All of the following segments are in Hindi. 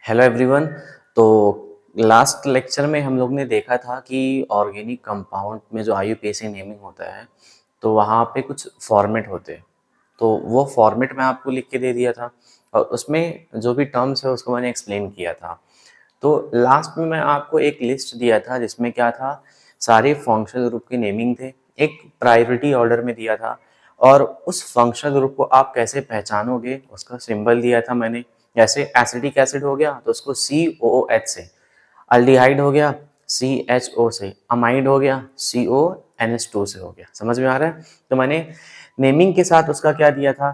Hello everyone. तो लास्ट लेक्चर में हम लोग ने देखा था कि ऑर्गेनिक कंपाउंड में जो आईयूपीएसी नेमिंग होता है तो वहाँ पे कुछ फॉर्मेट होते हैं। तो वो फॉर्मेट मैं आपको लिख के दे दिया था और उसमें जो भी टर्म्स है उसको मैंने एक्सप्लेन किया था। तो लास्ट में मैं आपको एक लिस्ट दिया था जिसमें क्या था, सारे फंक्शनल ग्रुप की नेमिंग थे, एक प्रायोरिटी ऑर्डर में दिया था और उस फंक्शनल ग्रुप को आप कैसे पहचानोगे उसका सिंबल दिया था मैंने। जैसे एसिटिक एसिड हो गया तो उसको COOH से, अल्डिहाइड हो गया CHO से, अमाइड हो गया CONH2 से हो गया। समझ में आ रहा है? तो मैंने नेमिंग के साथ उसका क्या दिया था,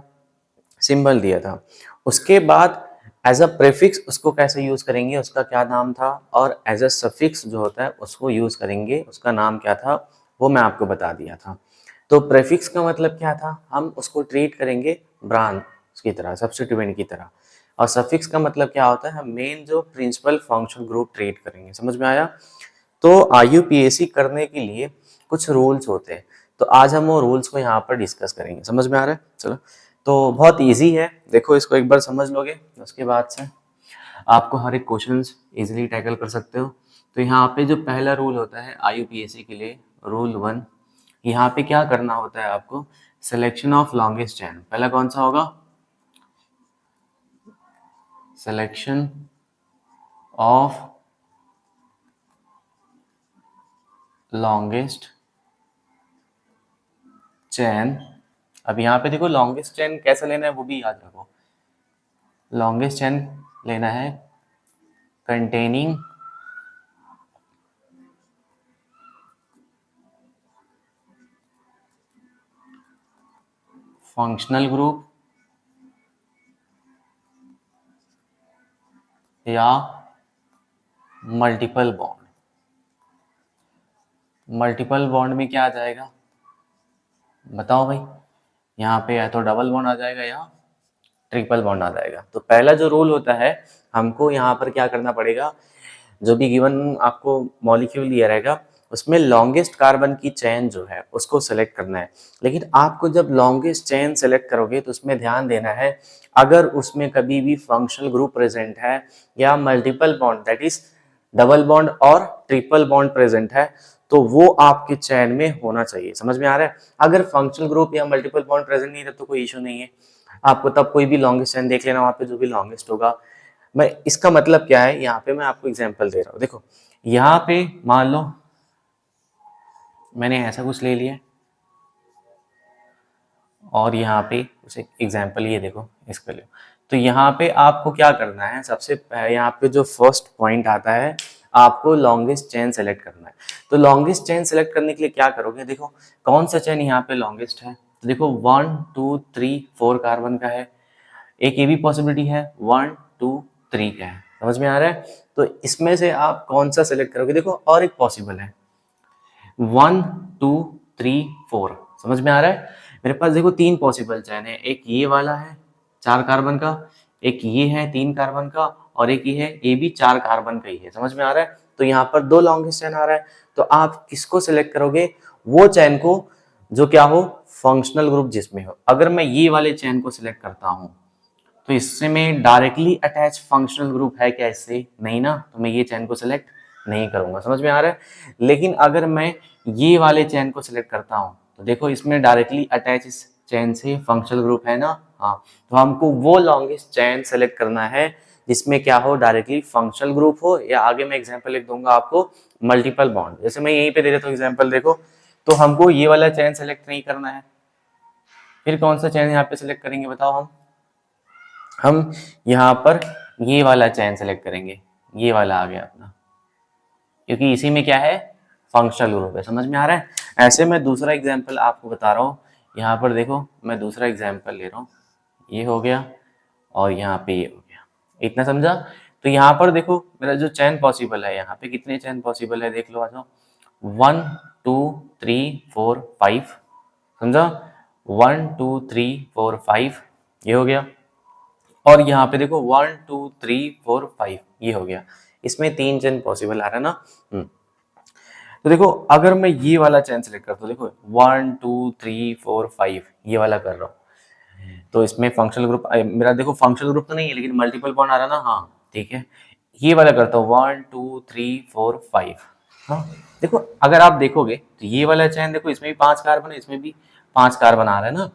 सिंबल दिया था। उसके बाद एज अ प्रीफिक्स उसको कैसे यूज करेंगे, उसका क्या नाम था, और एज अ सफिक्स जो होता है उसको यूज करेंगे, उसका नाम क्या था वो मैं आपको बता दिया था। तो प्रीफिक्स का मतलब क्या था, हम उसको ट्रीट करेंगे ब्रांच की तरह, सब्स्टिट्यूएंट की तरह। और सफिक्स का मतलब क्या होता है, हम मेन जो प्रिंसिपल फंक्शनल ग्रुप ट्रीट करेंगे। समझ में आया? तो आईयूपीएसी करने के लिए कुछ रूल्स होते हैं, तो आज हम वो रूल्स को यहाँ पर डिस्कस करेंगे। समझ में आ रहा है? चलो, तो बहुत इजी है, देखो इसको एक बार समझ लोगे उसके बाद से आपको हर एक क्वेश्चन इजीली टैकल कर सकते हो। तो यहाँ पे जो पहला रूल होता है आईयूपीएसी के लिए, रूल 1, यहाँ पे क्या करना होता है आपको, सिलेक्शन ऑफ लॉन्गेस्ट चेन। पहला कौन सा होगा, सिलेक्शन ऑफ लॉन्गेस्ट चेन। अब यहाँ पे देखो लॉन्गेस्ट चेन कैसे लेना है वो भी याद रखो। लॉन्गेस्ट चेन लेना है कंटेनिंग फंक्शनल ग्रुप या मल्टीपल बॉन्ड। मल्टीपल बॉन्ड में क्या आ जाएगा बताओ भाई, यहाँ पे या तो डबल बॉन्ड आ जाएगा या ट्रिपल बॉन्ड आ जाएगा। तो पहला जो रूल होता है, हमको यहाँ पर क्या करना पड़ेगा, जो भी गिवन आपको मॉलिक्यूल दिया रहेगा उसमें लॉन्गेस्ट कार्बन की चेन जो है उसको सेलेक्ट करना है। लेकिन आपको जब लॉन्गेस्ट चेन सेलेक्ट करोगे तो उसमें ध्यान देना है, अगर उसमें कभी भी फंक्शनल ग्रुप प्रेजेंट है या multiple bond that is double bond और ट्रिपल बॉन्ड प्रेजेंट है तो वो आपके चेन में होना चाहिए। समझ में आ रहा है? अगर फंक्शनल ग्रुप या मल्टीपल बॉन्ड प्रेजेंट नहीं है तो कोई इशू नहीं है, आपको तब कोई भी लॉन्गेस्ट चेन देख लेना, वहां पे जो भी लॉन्गेस्ट होगा। मैं इसका मतलब क्या है, यहाँ पे मैं आपको एग्जांपल दे रहा हूँ। देखो यहाँ पे मान लो मैंने ऐसा कुछ ले लिया और यहाँ पे कुछ एग्जांपल ये देखो इसका लो। तो यहाँ पे आपको क्या करना है, सबसे यहाँ पे जो फर्स्ट पॉइंट आता है आपको लॉन्गेस्ट चेन सेलेक्ट करना है। तो लॉन्गेस्ट चेन सेलेक्ट करने के लिए क्या करोगे, देखो कौन सा चेन यहाँ पे लॉन्गेस्ट है। तो देखो 1 2 3 4 कार्बन का है, एक ये भी पॉसिबिलिटी है 1 2 3 का है। समझ में आ रहा है? तो इसमें से आप कौन सा सेलेक्ट करोगे, देखो और एक पॉसिबल है 1 2 3 4। समझ में आ रहा है? मेरे पास देखो तीन पॉसिबल चैन है, एक ये वाला है 4 कार्बन का, एक ये है 3 कार्बन का, और एक ये है, ये भी 4 कार्बन का ही है। समझ में आ रहा है? तो यहाँ पर दो लॉन्गेस्ट चैन आ रहा है, तो आप किसको सिलेक्ट करोगे, वो चैन को जो क्या हो, फंक्शनल ग्रुप जिसमें हो। अगर मैं ये वाले चैन को सिलेक्ट करता हूँ तो इससे में डायरेक्टली अटैच फंक्शनल ग्रुप है क्या, इससे नहीं ना, तो मैं ये चैन को सिलेक्ट नहीं करूंगा। समझ में आ रहा है? लेकिन अगर मैं ये वाले चैन को सिलेक्ट करता हूं तो देखो इसमें डायरेक्टली अटैच इस चैन से फंक्शनल ग्रुप है ना, हाँ, तो हमको वो लॉन्गेस्ट चैन सेलेक्ट करना है जिसमें क्या हो, डायरेक्टली फंक्शनल ग्रुप हो, या आगे मैं एग्जांपल लिख दूंगा आपको मल्टीपल बॉन्ड। जैसे मैं यहीं पे दे देता हूँ एग्जांपल, देखो तो हमको ये वाला चैन सेलेक्ट नहीं करना है, फिर कौन सा चैन यहाँ पे सिलेक्ट करेंगे बताओ, हम यहाँ पर ये वाला चैन सेलेक्ट करेंगे, ये वाला आ गया अपना, क्योंकि इसी में क्या है, फंक्शनल ग्रुप है। समझ में आ रहा है? ऐसे मैं दूसरा एग्जांपल आपको बता रहा हूँ, यहाँ पर देखो मैं दूसरा एग्जांपल ले रहा हूँ, ये हो गया और यहाँ पे ये हो गया, इतना समझा? तो यहाँ पर देखो मेरा जो चैन पॉसिबल है, यहाँ पे कितने चैन पॉसिबल है देख लो, आ जाओ 1 2 3 4 5। समझा? 1 2 3 4 5 ये हो गया, और यहाँ पे देखो 1 2 3 4 5 ये हो गया। इसमें तीन चेन पॉसिबल आ रहा है ना। तो देखो अगर मैं ये वाला चेन सेलेक्ट करता हूँ, देखो 1 2 3 4 5 ये वाला कर रहा हूँ, तो इसमें फंक्शनल ग्रुप मेरा देखो फंक्शनल ग्रुप तो नहीं है लेकिन मल्टीपल बॉन्ड आ रहा है ना, हाँ, ठीक है, ये वाला करता हूँ 1 2 3 4 5। हाँ, देखो अगर आप देखोगे तो ये वाला चैन देखो, इसमें भी 5 कार्बन है, इसमें भी 5 कार्बन आ रहा है ना,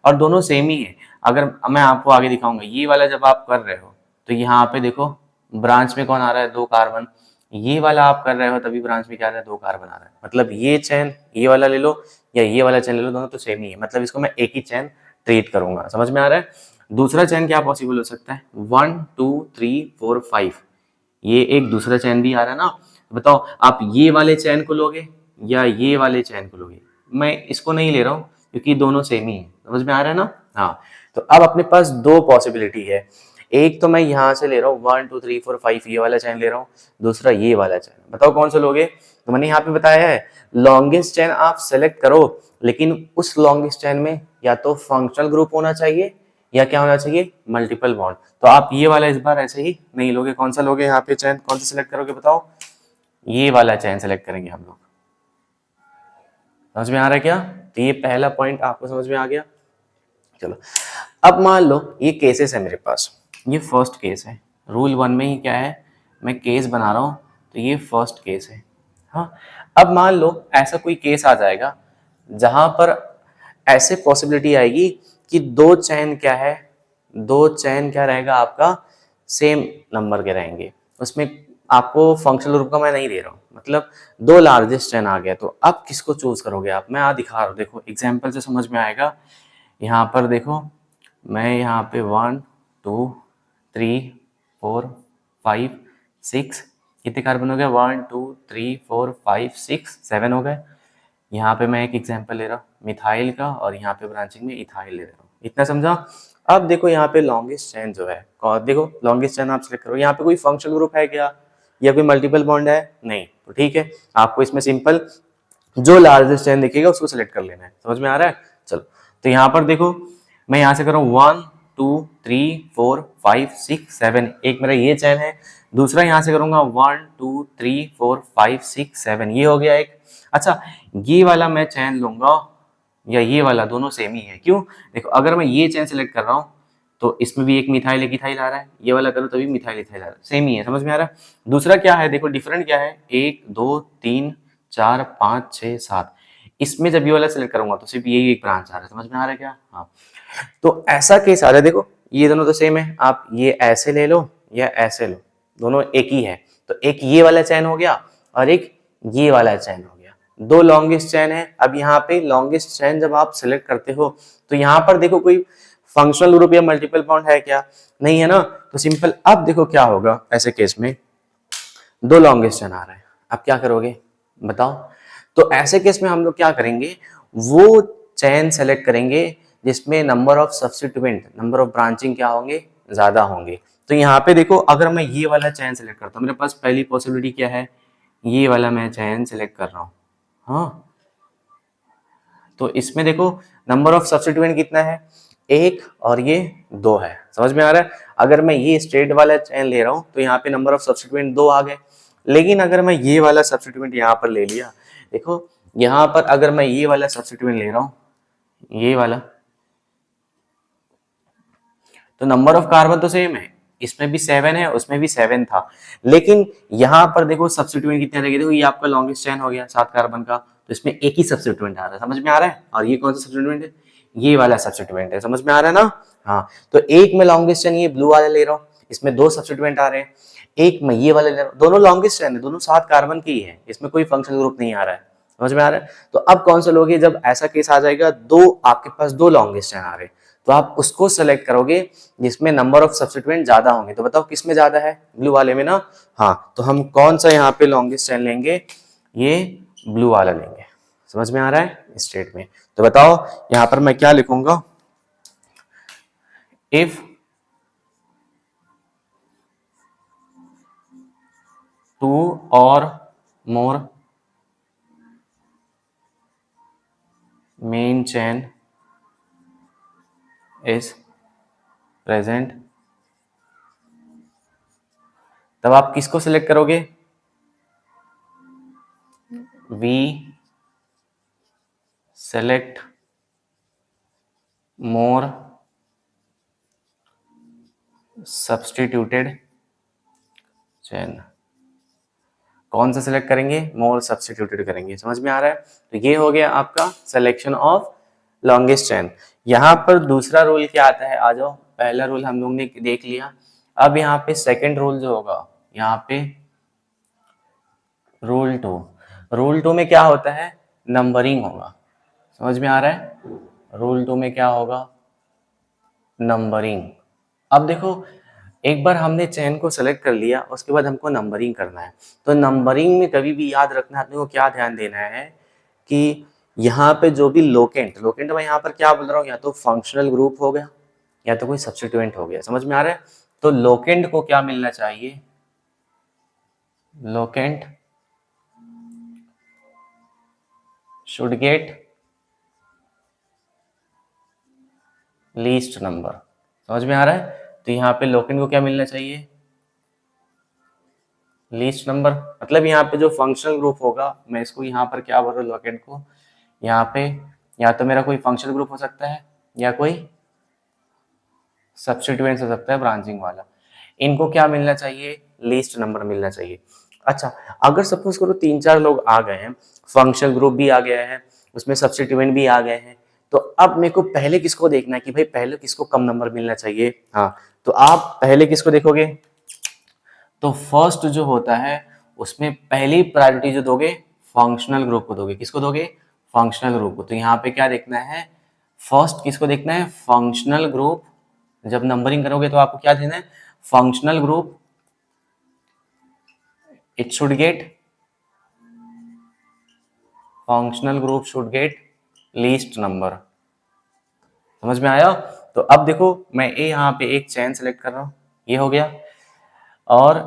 और दोनों सेम ही है। अगर मैं आपको आगे दिखाऊंगा, ये वाला जब आप कर रहे हो तो यहाँ पे देखो ब्रांच में कौन आ रहा है, 2 कार्बन। ये वाला आप कर रहे हो तभी ब्रांच में क्या आ रहा है, 2 कार्बन आ रहा है। मतलब ये चैन ये वाला ले लो या ये वाला चैन ले लो, दोनों तो सेम ही है, मतलब इसको मैं एक ही चैन ट्रीट करूंगा। समझ में आ रहा है? दूसरा चैन क्या पॉसिबल हो सकता है, 1 2 3 4 5, ये एक दूसरा चैन भी आ रहा है ना। तो बताओ आप ये वाले चैन को लोगे या ये वाले चैन को लोगे? मैं इसको नहीं ले रहा हूँ क्योंकि दोनों सेम ही है। समझ में आ रहा है ना? हाँ, तो अब अपने पास दो पॉसिबिलिटी है। एक तो मैं यहाँ से ले रहा हूँ 1 2 3 4 5, ये वाला चैन ले रहा हूँ, दूसरा ये वाला चैन। बताओ कौन सा लोगे? तो मैंने यहाँ पे बताया है लॉन्गेस्ट चैन आप सेलेक्ट करो, लेकिन उस लॉन्गेस्ट चैन में या तो फंक्शनल ग्रुप होना चाहिए या क्या होना चाहिए, मल्टीपल बॉन्ड। तो आप ये वाला इस बार ऐसे ही नहीं लोगे। कौन सा लोगे यहाँ पे चैन, कौन सा सिलेक्ट करोगे बताओ? ये वाला चैन सेलेक्ट करेंगे हम लोग। समझ में आ रहा है क्या? तो ये पहला पॉइंट आपको समझ में आ गया। चलो अब मान लो ये केसेस है मेरे पास, ये फर्स्ट केस है। रूल 1 में ही क्या है, मैं केस बना रहा हूँ, तो ये फर्स्ट केस है। हाँ, अब मान लो ऐसा कोई केस आ जाएगा जहां पर ऐसे पॉसिबिलिटी आएगी कि दो चैन क्या है, दो चैन क्या रहेगा आपका, सेम नंबर के रहेंगे। उसमें आपको फंक्शनल ग्रुप का मैं नहीं दे रहा हूँ, मतलब दो लार्जेस्ट चैन आ गया, तो अब किसको चूज करोगे आप? मैं दिखा रहा हूँ, देखो एग्जाम्पल से समझ में आएगा। यहाँ पर देखो, मैं यहाँ पे 1 2 3 4 5 6, कितने कार्बन हो गए, 1 2 3 4 5 6 7 हो गए। यहाँ पे मैं एक एग्जांपल ले रहा हूँ मिथाइल का, और यहाँ पे ब्रांचिंग में इथाइल ले रहा हूँ। इतना समझा? अब देखो यहाँ पे लॉन्गेस्ट चेन जो है, देखो लॉन्गेस्ट चेन आप सिलेक्ट करो। यहाँ पे कोई फंक्शनल ग्रुप है क्या, या कोई मल्टीपल बॉन्ड है? नहीं। तो ठीक है, आपको इसमें सिंपल जो लार्जेस्ट चेन दिखेगा उसको सिलेक्ट कर लेना है। समझ में आ रहा है? चलो, तो यहाँ पर देखो मैं यहाँ से कर रहा हूँ 1 2 3 4 5 6 7, एक मेरा ये चैन है। दूसरा यहाँ से करूंगा 1 2 3 4 5 6 7, ये हो गया एक। अच्छा, ये वाला मैं चैन लूंगा या ये वाला, दोनों सेम ही है। क्यों? देखो अगर मैं ये चैन सेलेक्ट कर रहा हूँ तो इसमें भी एक मिथाइल एक इथाइल आ रहा है, ये वाला करो तभी मिथाइल इथाइल आ रहा है, सेम ही है। समझ में आ रहा है? दूसरा क्या है, देखो डिफरेंट क्या है, 1 2 3 4 5 6 7, इसमें जब ये वाला सेलेक्ट करूंगा तो सिर्फ यही एक ब्रांच आ रहा है। समझ में आ रहा है क्या? हाँ, तो ऐसा केस आ रहा है। देखो ये दोनों तो सेम है, आप ये ऐसे ले लो या ऐसे लो, दोनों एक ही है। तो एक ये वाला चैन हो गया और एक ये वाला चैन हो गया, दो लॉन्गेस्ट चैन है। अब यहाँ पे लॉन्गेस्ट चैन जब आप सिलेक्ट करते हो तो यहाँ पर देखो कोई फंक्शनल ग्रुप या मल्टीपल बॉन्ड है क्या? नहीं है ना। तो सिंपल अब देखो क्या होगा ऐसे केस में, दो लॉन्गेस्ट चैन आ रहा है, अब क्या करोगे बताओ? तो ऐसे केस में हम लोग क्या करेंगे, वो चैन सेलेक्ट करेंगे जिसमें number of substituent, number of branching क्या होंगे, ज्यादा होंगे। तो यहाँ पे देखो अगर मैं ये वाला चैन सेलेक्ट करता हूँ, मेरे पास पहली पॉसिबिलिटी क्या है, ये वाला मैं चैन सेलेक्ट कर रहा हूँ। हाँ, तो इसमें देखो नंबर ऑफ सब्स्टिट्यूएंट कितना है, एक, और ये दो है। समझ में आ रहा है? अगर मैं ये स्ट्रेट वाला चैन ले रहा हूँ तो यहाँ पे नंबर ऑफ सब्स्टिट्यूएंट दो आ गए। लेकिन अगर मैं ये वाला सब्स्टिट्यूएंट यहाँ पर ले लिया, देखो यहाँ पर अगर मैं ये वाला सब्स्टिट्यूएंट ले रहा हूँ, ये वाला, तो नंबर ऑफ कार्बन तो सेम है, इसमें भी 7 है उसमें भी 7 था। लेकिन यहाँ पर देखो सब्स्टिट्यूएंट कितने रह गए, देखो ये आपका लॉन्गेस्ट चेन हो गया 7 कार्बन का, तो इसमें एक ही सब्स्टिट्यूएंट आ रहा है। समझ में आ रहा है? और ये कौन सा सब्स्टिट्यूएंट है, ये वाला सब्स्टिट्यूएंट है। समझ में आ रहा है ना? हाँ, तो एक में लॉन्गेस्ट चेन ये ब्लू वाला ले रहा हूँ, इसमें दो सब्स्टिट्यूएंट आ रहे हैं। एक में ये वाला ले रहा हूँ, दोनों लॉन्गेस्ट चेन है, दोनों 7 कार्बन की है, इसमें कोई फंक्शनल ग्रुप नहीं आ रहा है। समझ में आ रहा है? तो अब कौन सा लोगे, जब ऐसा केस आ जाएगा दो आपके पास दो लॉन्गेस्ट चेन आ रहे हैं, तो आप उसको सेलेक्ट करोगे जिसमें नंबर ऑफ सब्स्टिट्यूएंट ज्यादा होंगे। तो बताओ किस में ज्यादा है, ब्लू वाले में ना। हाँ, तो हम कौन सा यहाँ पे लॉन्गेस्ट चेन लेंगे, ये ब्लू वाला लेंगे। समझ में आ रहा है? स्टेट में तो बताओ यहाँ पर मैं क्या लिखूंगा, if two or more main chain is present, तब आप किसको सिलेक्ट करोगे, we select more substituted chain कौन सा सिलेक्ट करेंगे, मोर सब्स्टिट्यूटेड करेंगे। समझ में आ रहा है? तो ये हो गया आपका सिलेक्शन ऑफ लॉन्गेस्ट चेन। यहाँ पर दूसरा रूल क्या आता है, आ जाओ। पहला रूल हम लोग ने देख लिया, अब यहाँ पे सेकंड रूल जो होगा, यहाँ पे रूल 2। रूल 2 में क्या होता है, नंबरिंग होगा। समझ में आ रहा है? रूल 2 में क्या होगा, नंबरिंग। अब देखो, एक बार हमने चेन को सेलेक्ट कर लिया, उसके बाद हमको नंबरिंग करना है। तो नंबरिंग में कभी भी याद रखना है, अपने को क्या ध्यान देना है कि यहाँ पे जो भी लोकेंट, लोकेंट मैं यहाँ पर क्या बोल रहा हूँ, या तो फंक्शनल ग्रुप हो गया या तो कोई सब्स्टिट्यूएंट हो गया। समझ में आ रहा है? तो लोकेंट को क्या मिलना चाहिए, locant should get least number. समझ में आ रहा है? तो यहाँ पे लोकेंट को क्या मिलना चाहिए, लीस्ट नंबर। मतलब यहाँ पे जो फंक्शनल ग्रुप होगा, मैं इसको यहाँ पर क्या बोल रहा हूँ, लोकेंट को यहाँ पे या तो मेरा कोई फंक्शनल ग्रुप हो सकता है या कोई सब्स्टिट्यूएंट हो सकता है ब्रांचिंग वाला। इनको क्या मिलना चाहिए, लीस्ट नंबर मिलना चाहिए। अच्छा, अगर सपोज करो 3-4 लोग आ गए हैं, फंक्शनल ग्रुप भी आ गया है, उसमें सब्स्टिट्यूएंट भी आ गए हैं, तो अब मेरे को पहले किसको देखना है कि भाई पहले किसको कम नंबर मिलना चाहिए। हाँ, तो आप पहले किसको देखोगे, तो फर्स्ट जो होता है उसमें पहली प्रायोरिटी जो दोगे, फंक्शनल ग्रुप को दोगे। किसको दोगे, फंक्शनल ग्रुप को। तो यहाँ पे क्या देखना है, फर्स्ट किसको देखना है, फंक्शनल ग्रुप। जब नंबरिंग करोगे तो आपको क्या देना है, functional group it should get, functional group should get least number. समझ में आया? तो अब देखो, मैं ये यहाँ पे एक चेन सेलेक्ट कर रहा हूँ, ये हो गया और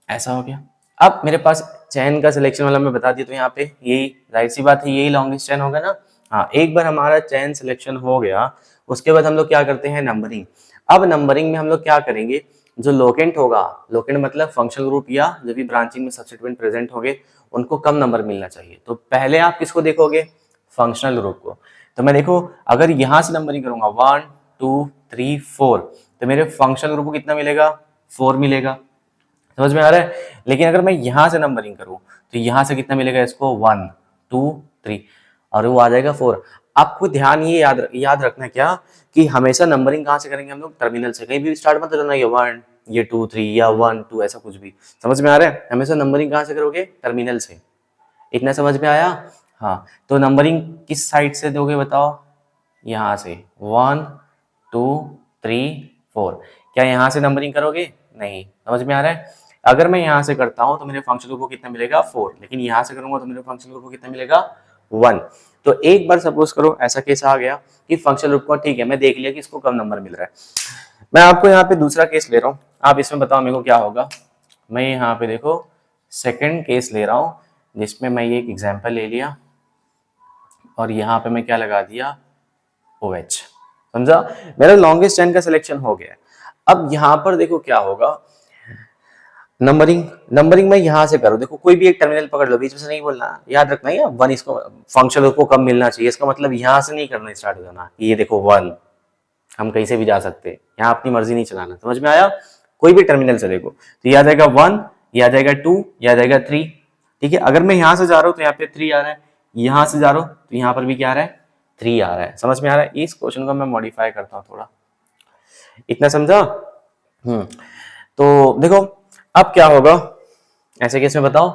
ऐसा हो गया। अब मेरे पास चेन का सिलेक्शन वाला मैं बता दिया, तो यहाँ पे यही जाहिर सी बात है, यही लॉन्गेस्ट चेन होगा ना। हाँ, एक बार हमारा चेन सिलेक्शन हो गया, उसके बाद हम लोग क्या करते हैं, नंबरिंग। अब नंबरिंग में हम लोग क्या करेंगे, जो लोकेंट होगा, लोकेंट मतलब फंक्शनल ग्रुप या जो भी ब्रांचिंग में सब्स्टिट्यूएंट प्रेजेंट होंगे, उनको कम नंबर मिलना चाहिए। तो पहले आप किसको देखोगे, फंक्शनल ग्रुप को। तो मैं देखो, अगर यहाँ से नंबरिंग करूंगा 1 2 3 4, तो मेरे फंक्शनल ग्रुप को कितना मिलेगा, 4 मिलेगा। समझ में आ रहा है? लेकिन अगर मैं यहां से नंबरिंग करूं तो यहां से कितना मिलेगा इसको, 1 2 3, और वो आ जाएगा 4। आपको ध्यान ये याद रखना है क्या, कि हमेशा नंबरिंग कहां से करेंगे हम लोग, टर्मिनल से। कहीं भी स्टार्ट मत करना ये 1 ये 2 3 या 1 2 ऐसा कुछ भी। समझ में आ रहा है? हमेशा नंबरिंग कहां से करोगे, टर्मिनल से। इतना समझ में आया? हाँ, तो नंबरिंग किस साइड से दोगे बताओ, यहाँ से 1 2 3 4। क्या यहाँ से नंबरिंग करोगे, नहीं। समझ में आ रहा है? अगर मैं यहाँ से करता हूँ तो मेरे फंक्शन ग्रुप को कितना मिलेगा, 4, लेकिन यहाँ से करूंगा तो मेरे फंक्शन ग्रुप को कितना मिलेगा, 1। तो एक बार सपोज करो ऐसा केस आ गया कि फंक्शन ग्रुप को, ठीक है, मैं देख लिया कि इसको कम नंबर मिल रहा है। मैं आपको यहाँ पे दूसरा केस ले रहा हूँ, आप इसमें बताओ मेरे को क्या होगा। मैं यहाँ पे देखो सेकंड केस ले रहा हूँ, जिसमें मैं ये एक एग्जाम्पल ले लिया और यहाँ पे मैं क्या लगा दिया, OH। समझा? मेरा लॉन्गेस्ट चेन का सिलेक्शन हो गया। अब यहाँ पर देखो क्या होगा, नंबरिंग में यहाँ से करो। देखो, कोई भी एक टर्मिनल पकड़ लो, बीच में से नहीं बोलना, याद रखना है 1 इसको फंक्शन को कम मिलना चाहिए। इसका मतलब यहाँ से नहीं करना स्टार्ट करना, ये देखो 1, हम कहीं से भी जा सकते हैं, यहाँ अपनी मर्जी नहीं चलाना। समझ में आया? कोई भी टर्मिनल से देखो तो यह आ जाएगा 1, यह आ जाएगा 2, यह आ जाएगा 3। ठीक है, अगर मैं यहाँ से जा रहा हूँ तो यहाँ पे 3 आ रहा है, यहाँ से जा रहा हूँ तो यहाँ पर भी क्या आ रहा है, 3 आ रहा है। समझ में आ रहा है? इस क्वेश्चन को मैं मॉडिफाई करता हूँ थोड़ा, इतना समझा? तो देखो अब क्या होगा ऐसे केस में, बताओ।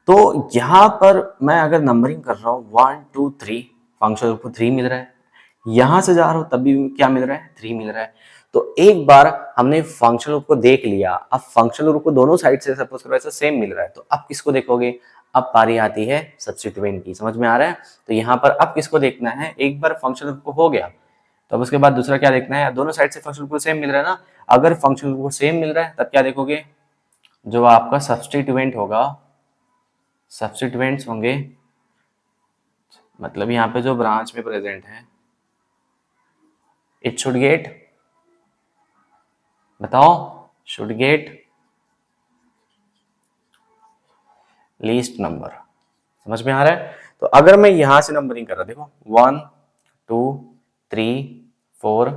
तो यहां पर मैं अगर नंबरिंग कर रहा हूं 1 2 3, फंक्शन को 3 मिल रहा है, यहां से जा रहा हूं तब भी क्या मिल रहा है, 3 मिल रहा है। तो एक बार हमने फंक्शनल ग्रुप को देख लिया, अब फंक्शनल ग्रुप को दोनों साइड से सपोज करो ऐसा सेम मिल रहा है, तो अब किसको देखोगे, अब पारी आती है सब्स्टिट्यूएंट की। समझ में आ रहा है? तो यहाँ पर अब किसको देखना है, एक बार फंक्शनल ग्रुप को हो गया तो अब उसके बाद दूसरा क्या देखना है, दोनों साइड से फंक्शनल ग्रुप सेम मिल रहा है ना। अगर फंक्शनल ग्रुप सेम मिल रहा है तब क्या देखोगे, जो आपका सब्स्टिट्यूएंट होगा, सब्स्टिट्यूएंट्स होंगे, मतलब यहाँ पे जो ब्रांच में प्रेजेंट है, इट शुड गेट, बताओ, शुड गेट लीस्ट नंबर। समझ में आ रहा है? तो अगर मैं यहां से नंबरिंग कर रहा, देखो 1 2 3 4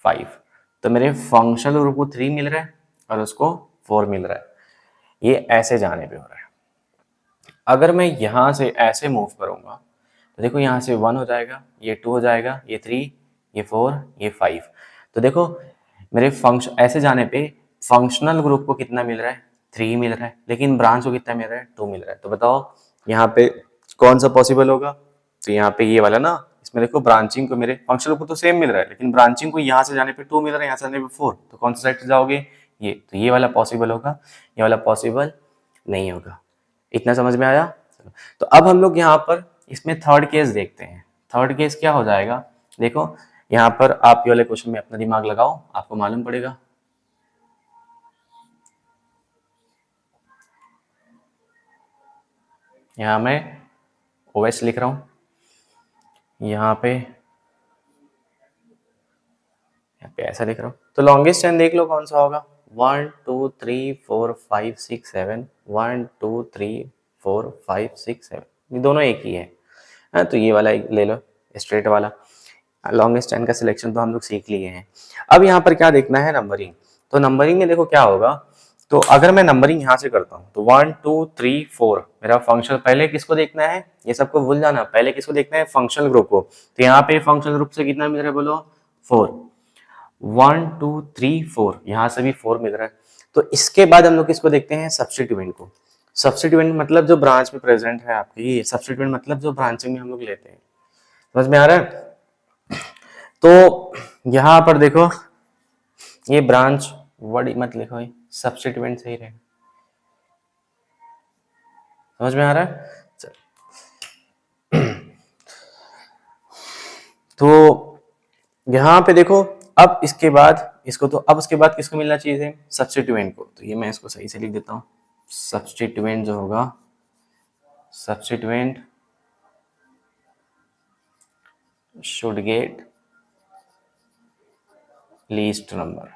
5, तो मेरे फंक्शनल ग्रुप को 3 मिल रहा है और उसको 4 मिल रहा है, ये ऐसे जाने पे हो रहा है। अगर मैं यहाँ से ऐसे मूव करूँगा तो देखो यहाँ से 1 हो जाएगा, ये 2 हो जाएगा, ये 3, ये 4, ये 5। तो देखो मेरे फंक्शन ऐसे जाने पे फंक्शनल ग्रुप को कितना मिल रहा है, 3 मिल रहा है, लेकिन ब्रांच को कितना मिल रहा है, 2 मिल रहा है। तो बताओ यहाँ पे कौन सा पॉसिबल होगा? तो यहाँ पे ये वाला ना, इसमें देखो ब्रांचिंग को मेरे फंक्शनल को तो सेम मिल रहा है, लेकिन ब्रांचिंग को यहाँ से जाने पे 2 मिल रहा है, यहाँ से जाने पे 4। तो कौन सा साइड से जाओगे? ये। तो ये वाला पॉसिबल होगा, ये वाला पॉसिबल नहीं होगा। इतना समझ में आया? तो अब हम लोग यहाँ पर इसमें थर्ड केस देखते हैं। थर्ड केस क्या हो जाएगा? देखो यहाँ पर आप ये वाले क्वेश्चन में अपना दिमाग लगाओ, आपको मालूम पड़ेगा। यहाँ मैं ओएस लिख रहा हूँ, यहाँ पे ऐसा लिख रहा हूँ। तो लॉन्गेस्ट चेन देख लो कौन सा होगा। 1 2 3 4 5 6 7, 1 2 3 4 5 6 7, ये दोनों एक ही है। हाँ, तो ये वाला ले लो, स्ट्रेट वाला। लॉन्गेस्ट चेन का सिलेक्शन तो हम लोग सीख लिए हैं। अब यहाँ पर क्या देखना है? नंबरिंग। तो नंबरिंग में देखो क्या होगा। तो अगर मैं नंबरिंग यहाँ से करता हूँ तो 1 2 3 4 मेरा फंक्शन, पहले किसको देखना है? ये सबको भूल जाना, पहले किसको देखना है? फंक्शनल ग्रुप को। तो यहाँ पे फंक्शनल ग्रुप से कितना मिल रहा है बोलो? 4। 1 2 3 4, यहाँ से भी 4 मिल रहा है। तो इसके बाद हम लोग किसको देखते हैं? सब्स्टिट्यूएंट को। सब्स्टिट्यूएंट मतलब जो ब्रांच में प्रेजेंट है आपकी, ये सब्स्टिट्यूएंट मतलब जो ब्रांचिंग में हम लोग लेते हैं। समझ में आ रहा है? तो यहाँ पर देखो ये ब्रांच वर्ड मत लिखो, सब्स्टिट्यूएंट सही रहेगा। समझ में आ रहा है? तो यहाँ पे देखो, अब इसके बाद इसको, तो अब उसके बाद किसको मिलना चाहिए? सब्स्टिट्यूएंट को। तो ये मैं इसको सही से लिख देता हूँ। सब्स्टिट्यूएंट जो होगा, substituent should get least number.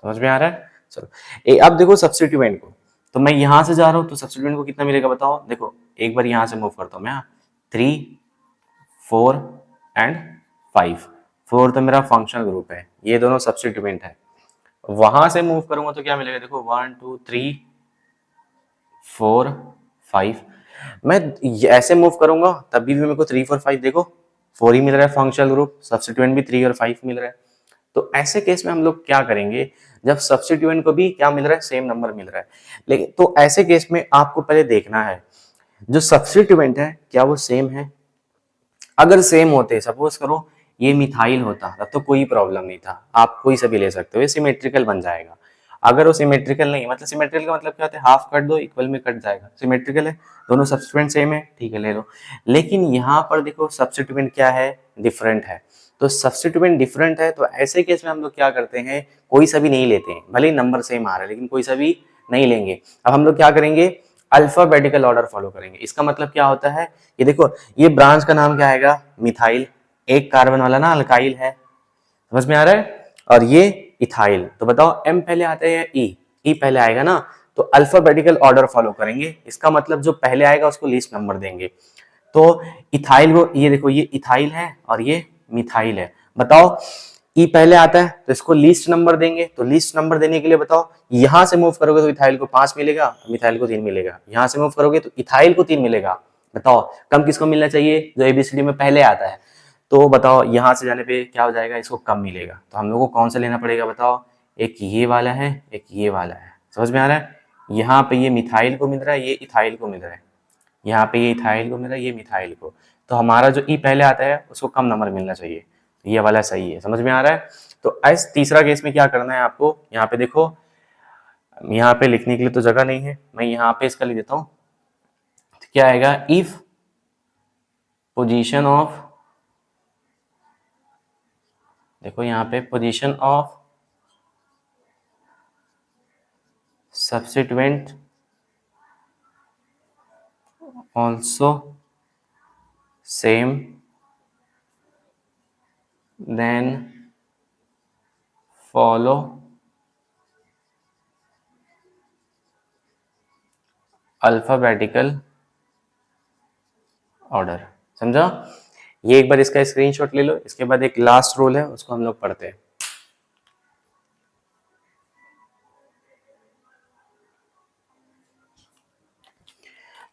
समझ में आ रहा है? चलो अब देखो सब्स्टिट्यूएंट को। तो मैं यहां से जा रहा हूं तो सब्स्टिट्यूएंट को कितना मिलेगा बताओ? देखो एक बार यहां से मूव करता हूं मैं, 3 4 एंड 5। 4 तो मेरा फंक्शनल ग्रुप है, ये दोनों सब्स्टिट्यूएंट है। वहां से मूव करूंगा तो क्या मिलेगा? देखो 1 2 3 4 5। मैं ऐसे मूव करूंगा तब भी मेरे को 3 4 5 देखो 4 ही मिल रहा है, फंक्शनल ग्रुप। सब्स्टिट्यूएंट भी 3 और 5 मिल रहा है। तो ऐसे केस में हम लोग क्या करेंगे? जब सब्स्टिट्यूएंट को भी क्या मिल रहा है? सेम नंबर मिल रहा है। लेकिन तो ऐसे केस में आपको पहले देखना है जो सब्स्टिट्यूएंट है क्या वो सेम है। अगर सेम होते, सपोज करो ये मिथाइल होता, तब तो कोई प्रॉब्लम नहीं था, आप कोई सा भी ले सकते हो, ये सिमेट्रिकल बन जाएगा। अगर वो सिमेट्रिकल नहीं, मतलब सिमेट्रिकल का मतलब क्या होता है? हाफ कट दो इक्वल में कट जाएगा। सिमेट्रिकल है, दोनों सब्स्टिट्यूएंट सेम है, ठीक है ले लो। लेकिन यहाँ पर देखो सब्स्टिट्यूएंट क्या है? डिफरेंट है। तो सब्स्टिट्यूएंट डिफरेंट है तो ऐसे केस में हम लोग क्या करते हैं? कोई सा भी नहीं लेते हैं, भले ही नंबर सेम आ रहा है लेकिन कोई सा भी नहीं लेंगे। अब हम लोग क्या करेंगे? अल्फाबेटिकल ऑर्डर फॉलो करेंगे। इसका मतलब क्या होता है? ये देखो ये ब्रांच का नाम क्या आएगा? मिथाइल, एक कार्बन वाला ना अल्काइल है। समझ में आ रहा है? और ये इथाइल। तो बताओ एम पहले आता है या ई? ई पहले आएगा ना। तो अल्फाबेटिकल ऑर्डर फॉलो करेंगे, इसका मतलब जो पहले आएगा उसको लीस्ट नंबर देंगे। तो इथाइल को, ये देखो ये इथाइल है और ये मिथाइल है। बताओ ई पहले आता है तो इसको लीस्ट नंबर देंगे। तो लीस्ट नंबर देने के लिए बताओ यहां से मूव करोगे तो इथाइल को 5 मिलेगा, मिथाइल को 3 मिलेगा। यहां से मूव करोगे तो इथाइल को 3 मिलेगा। बताओ कम किसको मिलना चाहिए? जो एबीसीडी में पहले आता है। तो बताओ यहां से जाने पे क्या हो जाएगा? इसको कम मिलेगा। तो हम लोगों को कौन सा लेना पड़ेगा बताओ? एक ये वाला है, एक ये वाला है। समझ में आ रहा है? यहाँ पे ये मिथाइल को मिल रहा है, ये इथाइल को मिल रहा है। यहाँ पे ये इथाइल को मिल रहा है, ये मिथाइल को। तो हमारा जो ई पहले आता है उसको कम नंबर मिलना चाहिए। ये वाला सही है। समझ में आ रहा है? तो इस तीसरा केस में क्या करना है आपको? यहाँ पे देखो, यहाँ पे लिखने के लिए तो जगह नहीं है, मैं यहाँ पे इसका लिख देता हूँ। तो क्या आएगा? इफ पोजीशन ऑफ, देखो यहाँ पे position of substituent also same then follow alphabetical order. समझा? ये एक बार इसका स्क्रीनशॉट ले लो। इसके बाद एक लास्ट रूल है उसको हम लोग पढ़ते हैं।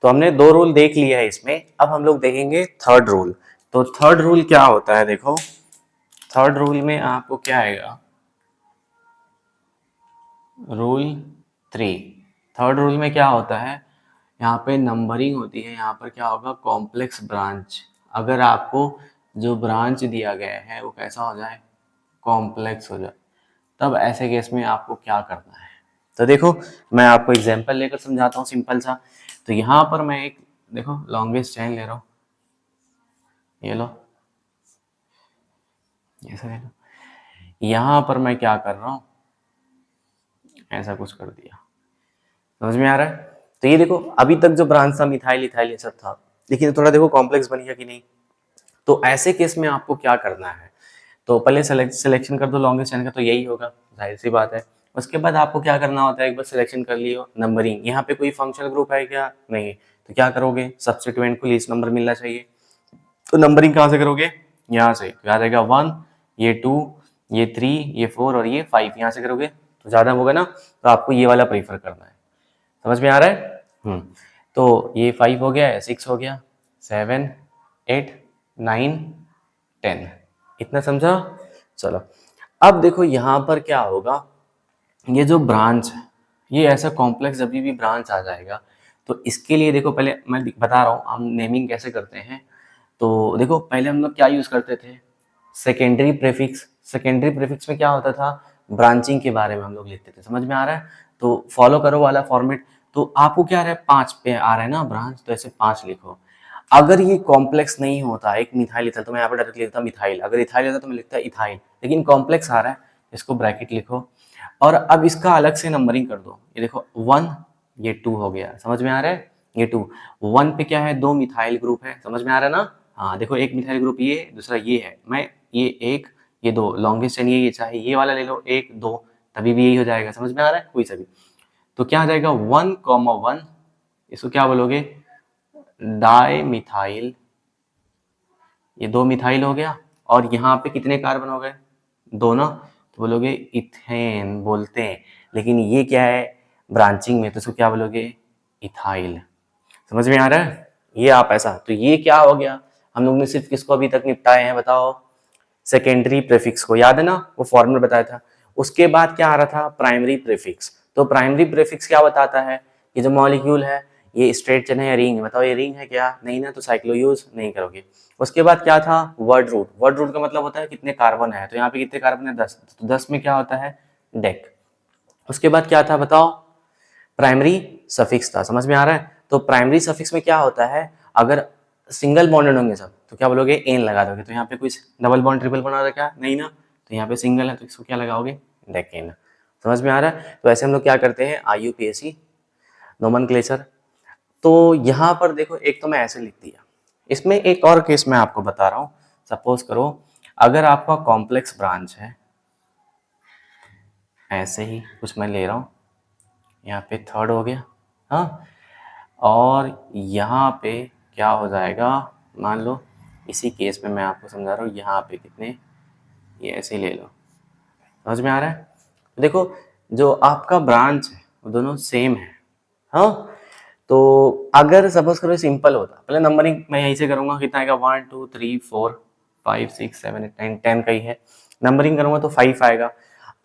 तो हमने 2 रूल देख लिया है इसमें, अब हम लोग देखेंगे थर्ड रूल। तो थर्ड रूल क्या होता है, देखो थर्ड रूल में आपको क्या आएगा, रूल 3। थर्ड रूल में क्या होता है, यहाँ पे नंबरिंग होती है, यहाँ पर क्या होगा, कॉम्प्लेक्स ब्रांच। अगर आपको जो ब्रांच दिया गया है वो कैसा हो जाए, कॉम्प्लेक्स हो जाए, तब ऐसे केस में आपको क्या करना है। तो देखो मैं आपको एग्जांपल लेकर समझाता हूँ सिंपल सा। तो यहाँ पर मैं एक देखो लॉन्गेस्ट चेन ले रहा हूँ, ये लो, ऐसा ले लो। यहाँ पर मैं क्या कर रहा हूँ, ऐसा कुछ कर दिया, समझ में आ रहा है। तो ये देखो अभी तक जो ब्रांच था मिथाइल इथाइल ये सब था, लेकिन थोड़ा देखो कॉम्प्लेक्स बन गया कि नहीं। तो ऐसे केस में आपको क्या करना है, तो पहले सिलेक्शन कर दो लॉन्गेस्ट चेन का, तो यही होगा, जाहिर सी बात है। उसके बाद आपको क्या करना होता है, एक बार सिलेक्शन कर लियो, नंबरिंग, यहाँ पे कोई फंक्शनल ग्रुप है क्या, नहीं, तो क्या करोगे, सब्स्टिट्यूएंट को लीस्ट नंबर मिलना चाहिए। तो नंबरिंग कहाँ से करोगे, यहाँ से, तो याद आएगा 1, ये 2, ये 3, ये 4 और ये 5, यहाँ से करोगे तो ज़्यादा होगा ना, तो आपको ये वाला प्रीफर करना है। समझ में आ रहा है। तो ये 5 हो गया, 6 हो गया, 7, 8, 9, 10, इतना समझा। चलो अब देखो यहाँ पर क्या होगा, ये जो ब्रांच है ये ऐसा कॉम्प्लेक्स अभी भी ब्रांच आ जाएगा। तो इसके लिए देखो पहले मैं बता रहा हूँ हम नेमिंग कैसे करते हैं। तो देखो पहले हम लोग क्या यूज़ करते थे, सेकेंडरी प्रीफिक्स। सेकेंडरी प्रीफिक्स में क्या होता था, ब्रांचिंग के बारे में हम लोग लिखते थे, समझ में आ रहा है। तो फॉलो करो वाला फॉर्मेट। तो आपको क्या आ रहा है, 5 पे आ रहा है ना ब्रांच, तो ऐसे 5 लिखो। अगर ये कॉम्प्लेक्स नहीं होता, एक मिथाइल इथाइल, तो मैं यहाँ पर डायरेक्ट लिखता मिथाइल, अगर इथाइल होता तो मैं लिखता इथाइल, लेकिन कॉम्प्लेक्स आ रहा है, इसको ब्रैकेट लिखो। और अब इसका अलग से नंबरिंग कर दो, ये देखो 1, ये 2 हो गया, समझ में आ रहा है। ये 2, 1 पे क्या है, 2 मिथाइल ग्रुप है, समझ में आ रहा है ना। हाँ देखो एक मिथाइल ग्रुप ये, दूसरा ये है, मैं ये 1, ये 2 लॉन्गेस्ट चेन, ये चाहे ये वाला ले लो 1 2, तभी भी यही हो जाएगा, समझ में आ रहा है, कोई सा भी। तो क्या आ जाएगा 1,1, इसको क्या बोलोगे, डाई मिथाइल, ये 2 मिथाइल हो गया। और यहाँ पे कितने कार्बन हो गए, 2 ना, तो बोलोगे इथेन बोलते हैं, लेकिन ये क्या है ब्रांचिंग में, तो इसको क्या बोलोगे, इथाइल। समझ में आ रहा है, ये आप ऐसा, तो ये क्या हो गया, हम लोग ने सिर्फ किसको अभी तक निपटाए हैं बताओ, सेकेंडरी प्रीफिक्स को, याद है ना वो फॉर्मूला बताया था। उसके बाद क्या आ रहा था, प्राइमरी प्रीफिक्स। तो प्राइमरी प्रीफिक्स क्या बताता है, ये जो मॉलिक्यूल है ये स्ट्रेट चेन है या रिंग है, बताओ ये रिंग है क्या, नहीं ना, तो साइक्लो यूज नहीं करोगे। उसके बाद क्या था, वर्ड रूट। वर्ड रूट का मतलब होता है कितने कार्बन है, तो यहाँ पे कितने कार्बन है, 10, तो 10 में क्या होता है, डेक। उसके बाद क्या था बताओ, प्राइमरी सफिक्स था, समझ में आ रहा है। तो प्राइमरी सफिक्स में क्या होता है, अगर सिंगल बॉन्डेड होंगे सब तो क्या बोलोगे, एन लगा दोगे, तो यहाँ पे कुछ डबल बॉन्ड ट्रिपल बॉन्ड आ रहा क्या, नहीं ना, तो यहाँ पे सिंगल है तो इसको क्या लगाओगे, डेकेन। समझ में आ रहा है। तो ऐसे हम लोग क्या करते हैं, IUPAC नोमेनक्लेचर। तो यहाँ पर देखो एक तो मैं ऐसे लिख दिया, इसमें एक और केस मैं आपको बता रहा हूँ। सपोज करो अगर आपका कॉम्प्लेक्स ब्रांच है, ऐसे ही कुछ मैं ले रहा हूँ, यहाँ पे थर्ड हो गया, हाँ, और यहाँ पे क्या हो जाएगा, मान लो इसी केस में मैं आपको समझा रहा हूँ, यहाँ पे कितने, ये ऐसे ही ले लो, समझ में आ रहा है। देखो जो आपका ब्रांच है वो दोनों सेम है, हाँ। तो अगर सपोज करो सिंपल होता, पहले नंबरिंग मैं यहीं से करूंगा, कितना आएगा, 1 2 3 4 5 6 7 8 9 10 का ही है, नंबरिंग करूंगा तो 5 आएगा।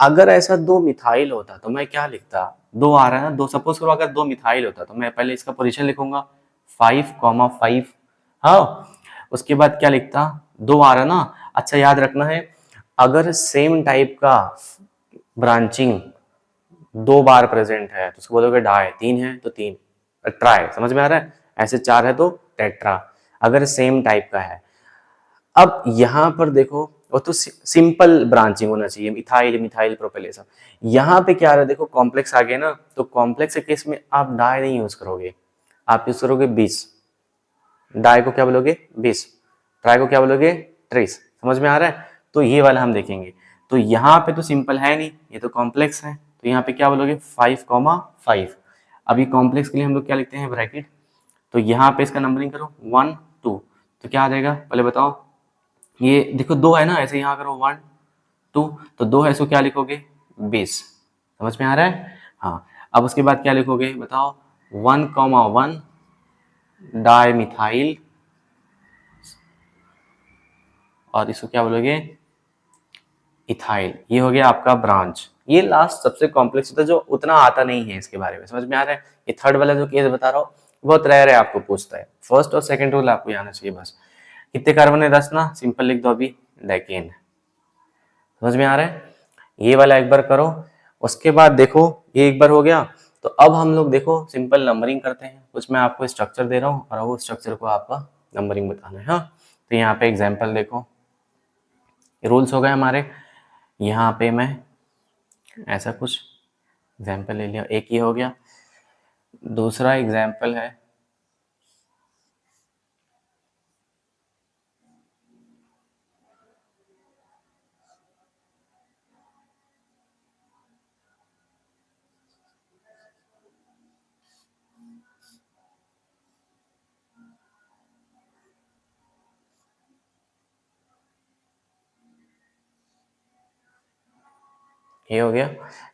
अगर ऐसा 2 मिथाइल होता तो मैं क्या लिखता, 2 आ रहा है ना, 2 सपोज करो अगर 2 मिथाइल होता तो मैं पहले इसका पोजीशन लिखूंगा 5,5, हाँ। उसके बाद क्या लिखता, 2 आ रहा ना, अच्छा याद रखना है, अगर सेम टाइप का ब्रांचिंग 2 बार प्रेजेंट है तो उसको बोलोगे डाई, 3 है तो 3, ट्राई, समझ में आ रहा है, ऐसे 4 है तो टेट्रा, अगर सेम टाइप का है। अब यहाँ पर देखो वो तो सिंपल ब्रांचिंग होना चाहिए, मिथाइल मिथाइल प्रोपेल सब। यहाँ पे क्या आ रहा है, देखो कॉम्प्लेक्स आ गया ना, तो कॉम्प्लेक्स के केस में आप डाई नहीं यूज करोगे, आप यूज करोगे 20, डाई को क्या बोलोगे 20, ट्राई को क्या बोलोगे 30, समझ में आ रहा है। तो ये वाला हम देखेंगे। तो यहाँ पे तो सिंपल है नहीं, ये तो कॉम्प्लेक्स है, तो यहाँ पे क्या बोलोगे 5,5। अभी कॉम्प्लेक्स के लिए हम लोग क्या लिखते हैं, ब्रैकेट। तो यहाँ पे इसका नंबरिंग करो 1 2, तो क्या आ जाएगा पहले बताओ, ये देखो 2 है ना, ऐसे यहाँ करो 1 2, तो 2 है, इसको क्या लिखोगे 20, समझ में आ रहा है। हाँ अब उसके बाद क्या लिखोगे बताओ, 1,1 डाइमिथाइल, और इसको क्या बोलोगे, इथाइल। ये हो गया आपका ब्रांच। ये लास्ट सबसे कॉम्प्लेक्स होता है, जो उतना आता नहीं है इसके बारे में, समझ में आ रहा है। ये थर्ड वाला जो केस बता रहा हूँ बहुत रेयर है, आपको पूछता है। फर्स्ट और सेकंड रूल आपको आना चाहिए बस। कितने कार्बन है, 10 ना, सिंपल लिख दो अभी, डेकेन। समझ में आ रहा है। ये वाला एक बार करो, उसके बाद देखो ये एक बार हो गया। तो अब हम लोग देखो सिंपल नंबरिंग करते हैं। कुछ मैं आपको स्ट्रक्चर दे रहा हूँ और वो स्ट्रक्चर को आपका नंबरिंग बताना है। हाँ, तो यहाँ पे एग्जाम्पल देखो, रूल्स हो गए हमारे। यहाँ पे मैं ऐसा कुछ एग्जाम्पल ले लिया, एक ही हो गया। दूसरा एग्जाम्पल है, ये हो गया।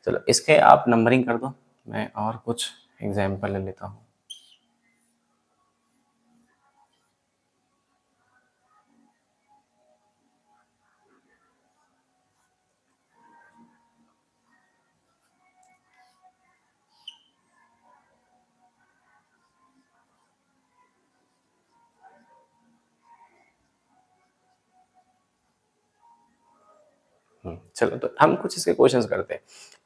चलो इसके आप नंबरिंग कर दो, मैं और कुछ एग्जाम्पल ले लेता हूँ। चलो तो हम कुछ इसके क्वेश्चंस करते हैं।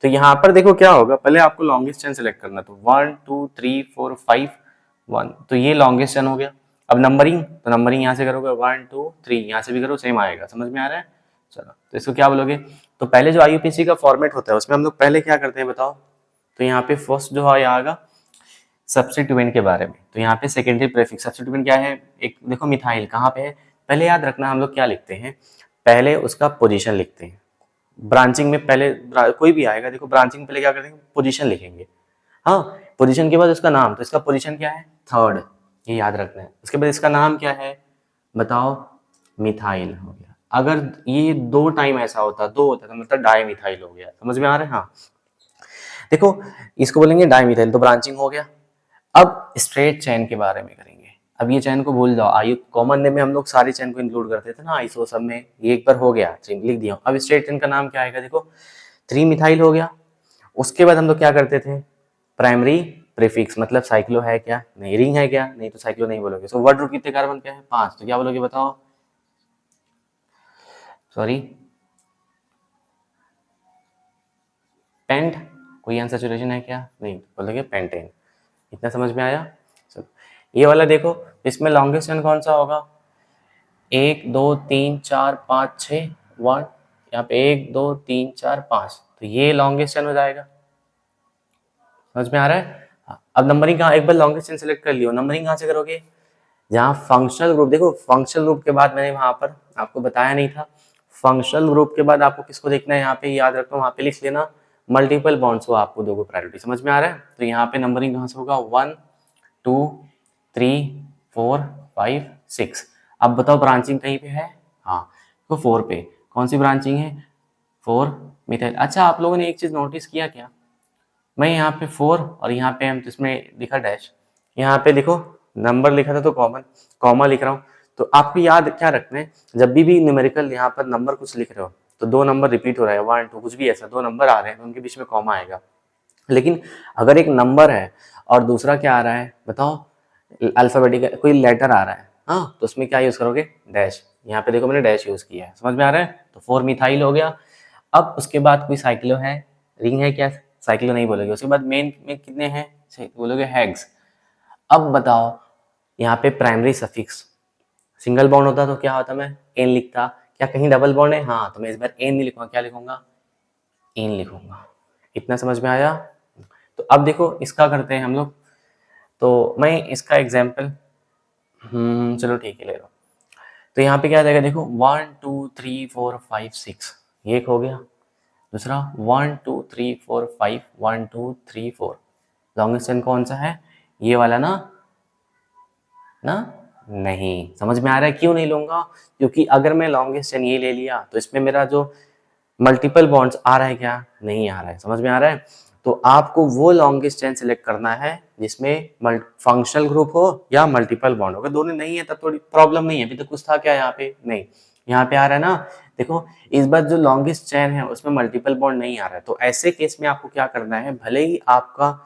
तो यहाँ पर देखो क्या होगा, पहले आपको लॉन्गेस्ट चेन सेलेक्ट करना। तो 1 2 3 4 5 1, तो ये लॉन्गेस्ट चेन हो गया। अब नंबरिंग, तो नंबरिंग यहाँ से करोगे 1 2 3, यहाँ से भी करो सेम आएगा। समझ में आ रहा है। चलो तो इसको क्या बोलोगे। तो पहले जो IUPAC का फॉर्मेट होता है उसमें हम लोग पहले क्या करते हैं बताओ। तो यहाँ पे फर्स्ट जो है आएगा सब्स्टिट्यूएंट के बारे में। तो यहाँ पे सेकेंडरी प्रीफिक्स, सब्स्टिट्यूएंट क्या है, एक देखो मिथाइल कहाँ पे है। पहले याद रखना हम लोग क्या लिखते हैं, पहले उसका पोजीशन लिखते हैं। ब्रांचिंग में पहले कोई भी आएगा, देखो ब्रांचिंग में पहले क्या करेंगे, पोजीशन लिखेंगे। हाँ, पोजीशन के बाद उसका नाम, तो इसका पोजीशन क्या है, थर्ड, ये याद रखना है। उसके बाद इसका नाम क्या है बताओ, मिथाइल हो गया। अगर ये दो टाइम ऐसा होता, दो होता तो मतलब डाई मिथाइल हो गया। समझ में आ रहा है। हाँ देखो, इसको बोलेंगे डाई मिथाइल, तो ब्रांचिंग हो गया। अब स्ट्रेट चेन के बारे में करेंगे। अब ये चेन को भूल जाओ, आयु कॉमन नेम में हम लोग सारी चेन को इंक्लूड करते थे ना, आइसो सब में। ये एक बार हो गया, लिख दिया। अब स्ट्रेट चेन का नाम क्या आएगा, देखो 3 मिथाइल हो गया। उसके बाद हम लोग क्या करते थे, प्राइमरी प्रीफिक्स, मतलब साइक्लो है क्या, नहीं, रिंग है क्या, नहीं, तो साइक्लो नहीं बोलोगे। सो वर्ड रूट कितने कार्बन क्या है, 5, तो क्या बोलोगे बताओ, सॉरी पेंट, कोई अनसैचुरेशन है क्या, नहीं, बोलोगे पेंटेन। इतना समझ में आया। चलो ये वाला देखो, इसमें लॉन्गेस्ट चेन कौन सा होगा, 1 2 3 4 5 6 1, यहाँ पे 1 2 3 4 5, तो ये लॉन्गेस्ट चेन हो जाएगा। समझ में आ रहा है। हाँ, अब नंबरिंग कहाँ, एक बार लॉन्गेस्ट चेन सेलेक्ट कर लियो, नंबरिंग कहाँ से करोगे, जहाँ फंक्शनल ग्रुप, देखो फंक्शनल ग्रुप के बाद मैंने वहां पर आपको बताया नहीं था, फंक्शनल ग्रुप के बाद आपको किसको देखना है, यहाँ पे याद रखो, वहां पे लिख लेना मल्टीपल बॉन्ड्स को आपको दोगे प्रायोरिटी। समझ में आ रहा है। तो यहाँ पे नंबरिंग कहाँ से होगा, 1 2 3 4 5 6। अब बताओ ब्रांचिंग कहीं पे है, हाँ, तो 4 पे। कौन सी ब्रांचिंग है, 4 मिथाइल। अच्छा आप लोगों ने एक चीज नोटिस किया क्या, मैं यहाँ पे 4 और यहाँ पे हम, तो इसमें लिखा डैश, यहाँ पे देखो नंबर लिखा था तो कॉमन, कॉमा लिख रहा हूँ। तो आपको याद क्या रखना है, जब भी न्यूमेरिकल यहाँ पर नंबर कुछ लिख रहे हो, तो 2 नंबर रिपीट हो रहा है, 1 2 कुछ भी ऐसा 2 नंबर आ रहे हैं, तो उनके बीच में कॉमा आएगा। लेकिन अगर एक नंबर है और दूसरा क्या आ रहा है बताओ, अल्फाबेटिकल कोई लेटर आ रहा है, हाँ, तो उसमें क्या यूज करोगे, डैश। यहाँ पे देखो मैंने डैश यूज किया है। समझ में आ रहा है। तो 4 मिथाइल हो गया। अब उसके बाद कोई साइक्लो है, रिंग है क्या, साइक्लो नहीं बोलोगे। उसके बाद मेन में कितने हैं, बोलोगे हेक्स। अब बताओ यहाँ पे प्राइमरी सफिक्स, सिंगल बॉन्ड होता तो क्या होता, मैं एन लिखता, क्या कहीं डबल बॉन्ड है, हाँ, तो मैं इस बार एन नहीं लिखूंगा, क्या लिखूंगा, एन लिखूंगा। इतना समझ में आया। तो अब देखो इसका करते हैं हम लोग। तो मैं इसका एग्जाम्पल, चलो ठीक है ले लो। तो यहाँ पे क्या आ जाएगा देखो, 1 2 3 4 5 6, ये एक हो गया। दूसरा 1 2 3 4 5 1 2 3 4, लॉन्गेस्ट चेन कौन सा है, ये वाला ना, ना नहीं। समझ में आ रहा है क्यों नहीं लूंगा, क्योंकि अगर मैं लॉन्गेस्ट चेन ये ले लिया तो इसमें मेरा जो मल्टीपल बॉन्ड्स आ रहा है क्या, नहीं आ रहा है। समझ में आ रहा है। तो आपको वो लॉन्गेस्ट चेन सेलेक्ट करना है जिसमें फंक्शनल ग्रुप हो या मल्टीपल बॉन्ड हो। अगर दोनों नहीं है तब थोड़ी प्रॉब्लम नहीं है। अभी तो कुछ था क्या यहाँ पे, नहीं, यहाँ पे आ रहा है ना। देखो इस बार जो लॉन्गेस्ट चेन है उसमें मल्टीपल बॉन्ड नहीं आ रहा है, तो ऐसे केस में आपको क्या करना है, भले ही आपका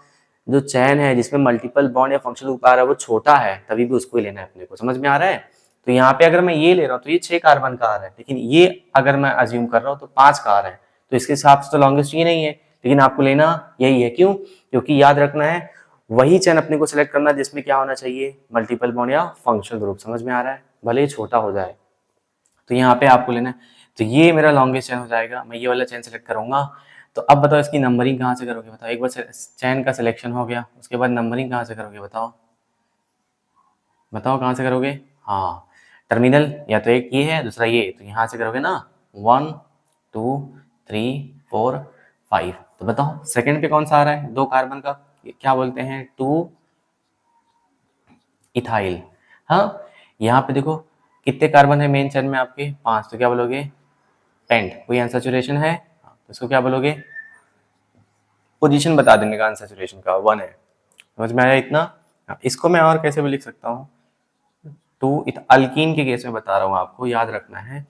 जो चेन है जिसमें मल्टीपल बॉन्ड या फंक्शनल ग्रुप आ रहा है वो छोटा है, तभी भी उसको ही लेना है अपने को। समझ में आ रहा है? तो यहाँ पे अगर मैं ये ले रहा हूँ तो ये 6 कार्बन का आ रहा है, लेकिन ये अगर मैं अज्यूम कर रहा हूँ तो 5 का आ रहा है, तो इसके हिसाब से तो लॉन्गेस्ट ये नहीं है, लेकिन आपको लेना यही है। क्यों? क्योंकि याद रखना है वही चेन अपने को सिलेक्ट करना है जिसमें क्या होना चाहिए, मल्टीपल बॉन्ड या फंक्शनल ग्रुप। समझ में आ रहा है? भले ही छोटा हो जाए, तो यहाँ पे आपको लेना है। तो ये मेरा लॉन्गेस्ट चेन हो जाएगा, मैं ये वाला चेन सेलेक्ट करूंगा। तो अब बताओ इसकी नंबरिंग कहाँ से करोगे? बताओ, एक बार चेन का सिलेक्शन हो गया, उसके बाद नंबरिंग कहाँ से करोगे? बताओ बताओ कहाँ से करोगे? हाँ, टर्मिनल या तो एक ये है दूसरा ये, तो यहाँ से करोगे ना 1 2 3 4 5। तो बताओ सेकंड पे कौन सा आ रहा है? 2 कार्बन का, क्या बोलते हैं, 2 इथाइल। हाँ, यहाँ पे देखो कितने कार्बन है मेन चेन में आपके? 5, तो क्या बोलोगे? पेंट। कोई अनसैचुरेशन है तो इसको क्या बोलोगे? पोजीशन बता देंगे का अनसैचुरेशन का 1 है। समझ में आया इतना? इसको मैं और कैसे भी लिख सकता हूँ, अल्कीन के केस में बता रहा हूँ आपको, याद रखना है।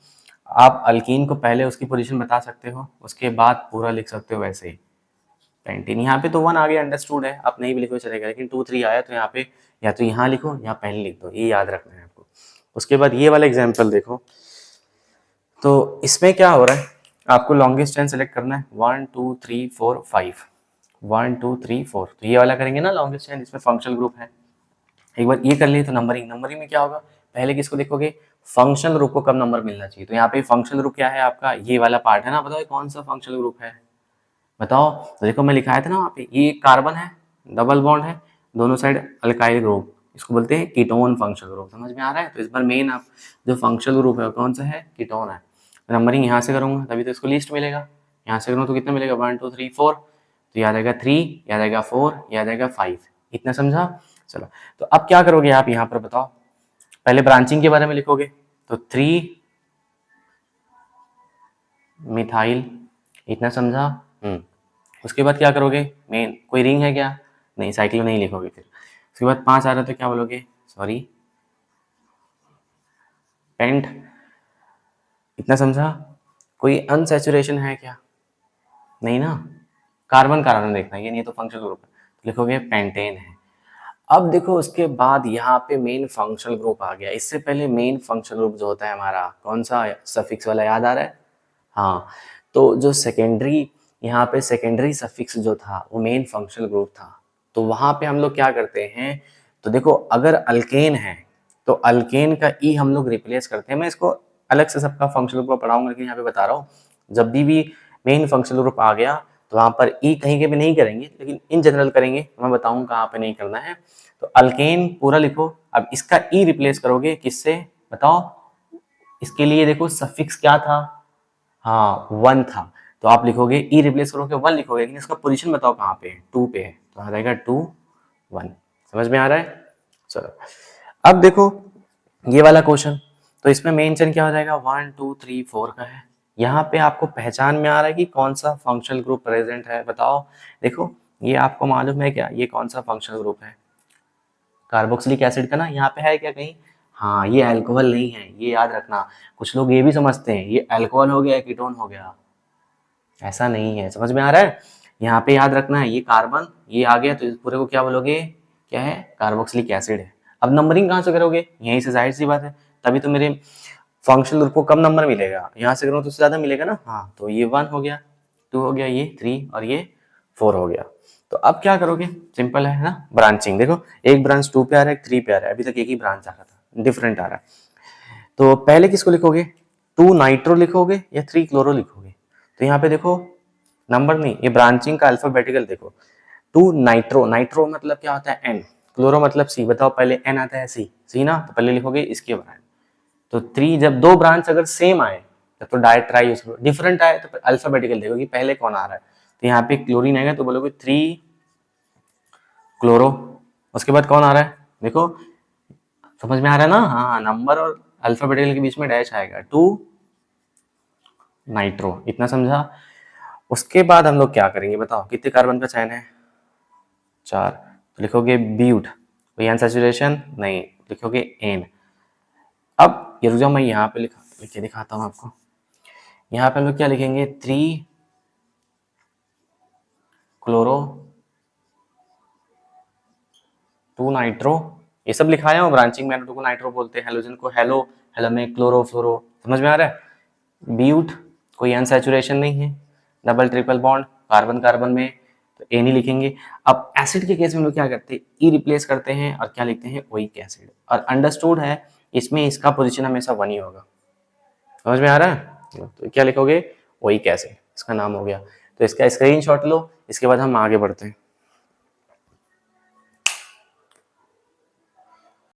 आप अल्कीन को पहले उसकी पोजीशन बता सकते हो, उसके बाद पूरा लिख सकते हो वैसे ही। पेंटीन यहाँ पे तो 1 आ गया, अंडरस्टूड है, आप नहीं भी लिखो चलेगा, लेकिन 2 3 आया तो यहाँ पे या तो यहाँ लिखो या पहले लिख दो, ये याद रखना है आपको। उसके बाद ये वाला एग्जाम्पल देखो, तो इसमें क्या हो रहा है, आपको लॉन्गेस्ट चेन सेलेक्ट करना है 1 2 3 4 5, 1 2 3 4, तो ये वाला करेंगे ना लॉन्गेस्ट चेन जिसमें फंक्शनल ग्रुप है। एक बार ये कर लिए तो नंबरिंग में क्या होगा, पहले किसको देखोगे, फंक्शनल ग्रुप को कब नंबर मिलना चाहिए। तो यहाँ पे फंक्शनल ग्रुप क्या है आपका, ये वाला पार्ट है ना। बताओ कौन सा फंक्शनल ग्रुप है? बताओ। तो देखो मैं लिखाया था ना वहाँ पे, ये कार्बन है, डबल बॉन्ड है, दोनों साइड अल्काइल ग्रुप, इसको बोलते हैं कीटोन फंक्शनल ग्रुप। समझ में आ रहा है? तो इस बार मेन आप जो फंक्शनल ग्रुप है कौन सा है, कीटोन है। नंबरिंग यहाँ से करूंगा तभी तो इसको लिस्ट मिलेगा, यहाँ से करूँ तो कितना मिलेगा, 1 2 3 4, तो याद आएगा 3, याद आएगा 4, याद आएगा 5। इतना समझा? चलो, तो अब क्या करोगे आप यहाँ पर बताओ, पहले ब्रांचिंग के बारे में लिखोगे, तो 3 मिथाइल, इतना समझा? उसके बाद क्या करोगे, मेन कोई रिंग है क्या, नहीं, साइक्लो नहीं लिखोगे। फिर उसके बाद 5 आ रहा तो क्या बोलोगे, सॉरी, पेंट, इतना समझा? कोई अनसैचुरेशन है क्या, नहीं ना, कार्बन कार्बन देखना, ये नहीं तो फंक्शनल ग्रुप है, तो लिखोगे पेंटेन है। अब देखो उसके बाद यहाँ पे मेन फंक्शनल ग्रुप आ गया। इससे पहले मेन फंक्शनल ग्रुप जो होता है हमारा कौन सा, सफिक्स वाला, याद आ रहा है? हाँ, तो जो सेकेंडरी, यहाँ पे सेकेंडरी सफिक्स जो था वो मेन फंक्शनल ग्रुप था। तो वहाँ पे हम लोग क्या करते हैं, तो देखो अगर अल्केन है तो अल्केन का ई हम लोग रिप्लेस करते हैं। मैं इसको अलग से सबका फंक्शनल ग्रुप पढ़ाऊंगा, लेकिन यहाँ पे बता रहा हूँ, जब भी मेन फंक्शनल ग्रुप आ गया तो वहाँ पर ई कहीं के भी नहीं करेंगे, लेकिन इन जनरल करेंगे। मैं बताऊँ कहाँ पे नहीं करना है। तो अल्केन पूरा लिखो, अब इसका ई रिप्लेस करोगे किससे, बताओ? इसके लिए देखो सफिक्स क्या था, हाँ 1 था, तो आप लिखोगे ई रिप्लेस करोगे 1 लिखोगे, लेकिन इसका पोजीशन बताओ कहाँ पे है, 2 पे है, तो आ जाएगा 2 1। समझ में आ रहा है? चलो, अब देखो ये वाला क्वेश्चन, तो इसमें मेन चेन क्या हो जाएगा, 1 2 3 4 का है। यहाँ पे आपको पहचान में आ रहा है कि कौन सा फंक्शनल ग्रुप प्रेजेंट है, बताओ। देखो ये आपको मालूम है क्या, ये कौन सा फंक्शनल ग्रुप है, कार्बोक्सिलिक एसिड का ना, यहाँ पे है क्या कहीं? हाँ, ये अल्कोहल नहीं है, ये याद रखना। कुछ लोग ये भी समझते हैं ये अल्कोहल हो गया, कीटोन हो गया, ऐसा नहीं है। समझ में आ रहा है? यहाँ पे याद रखना है, ये कार्बन ये आ गया तो इस पूरे को क्या बोलोगे, क्या है, कार्बोक्सिलिक एसिड है। अब नंबरिंग कहाँ से करोगे, यहीं से, जाहिर सी बात है, तभी तो मेरे फंक्शनल ग्रुप को कम नंबर मिलेगा, यहाँ से करूँ तो उससे ज्यादा मिलेगा ना। हाँ, तो ये 1 हो गया, 2 हो गया, ये 3 और ये 4 हो गया। तो अब क्या करोगे, सिंपल है ना, ब्रांचिंग। देखो एक ब्रांच 2 पे आ रहा है, 3 पे आ रहा है, अभी तक एक ही ब्रांच आ रहा था, डिफरेंट आ रहा है। तो पहले किसको लिखोगे, 2 नाइट्रो लिखोगे या 3 क्लोरो लिखोगे? तो यहाँ पे देखो नंबर नहीं, ये ब्रांचिंग का अल्फाबेटिकल देखो, 2 नाइट्रो, नाइट्रो मतलब क्या होता है, एन, क्लोरो मतलब सी, बताओ पहले एन आता है सी, सी ना, तो पहले लिखोगे इसके बाद। तो 3, जब 2 ब्रांच अगर सेम आए तब तो डायरेक्ट ट्राई यूज करो, डिफरेंट आए तो अल्फाबेटिकल देखो कि पहले कौन आ रहा है। तो यहाँ पे क्लोरीन आएगा तो बोलोगे 3 क्लोरो, उसके बाद कौन आ रहा है देखो, समझ में आ रहा है ना? हाँ, नंबर और अल्फाबेटिकल के बीच में डैश आएगा, 2 नाइट्रो, इतना समझा? उसके बाद हम लोग क्या करेंगे बताओ, कितने कार्बन का चयन है? 4। तो लिखोगे ब्यूट, कोई अनसैचुरेशन नहीं, लिखोगे एन। अब ये रुक जाओ, मैं यहाँ पे लिख के दिखाता हूँ आपको। यहाँ पे हम लोग क्या लिखेंगे, 3 क्लोरो 2 नाइट्रो, ये सब लिखाया हूँ। ब्रांचिंग में को नाइट्रो बोलते हैं, हेलोजन को हेलो, हेलो में क्लोरो फ्लोरो, समझ में आ रहा है? ब्यूट, कोई अनसैचुरेशन नहीं है, double triple bond, carbon carbon में, तो एन ही लिखेंगे। अब एसिड के केस में हम लोग क्या करते हैं, ई रिप्लेस करते हैं और क्या लिखते हैं, ओइक एसिड। और अंडरस्टूड है इसमें इसका पोजीशन हमेशा 1 ही होगा, समझ में आ रहा है? तो क्या लिखोगे, ओइक एसिड, इसका नाम हो गया। तो इसका स्क्रीनशॉट लो, इसके बाद हम आगे बढ़ते हैं।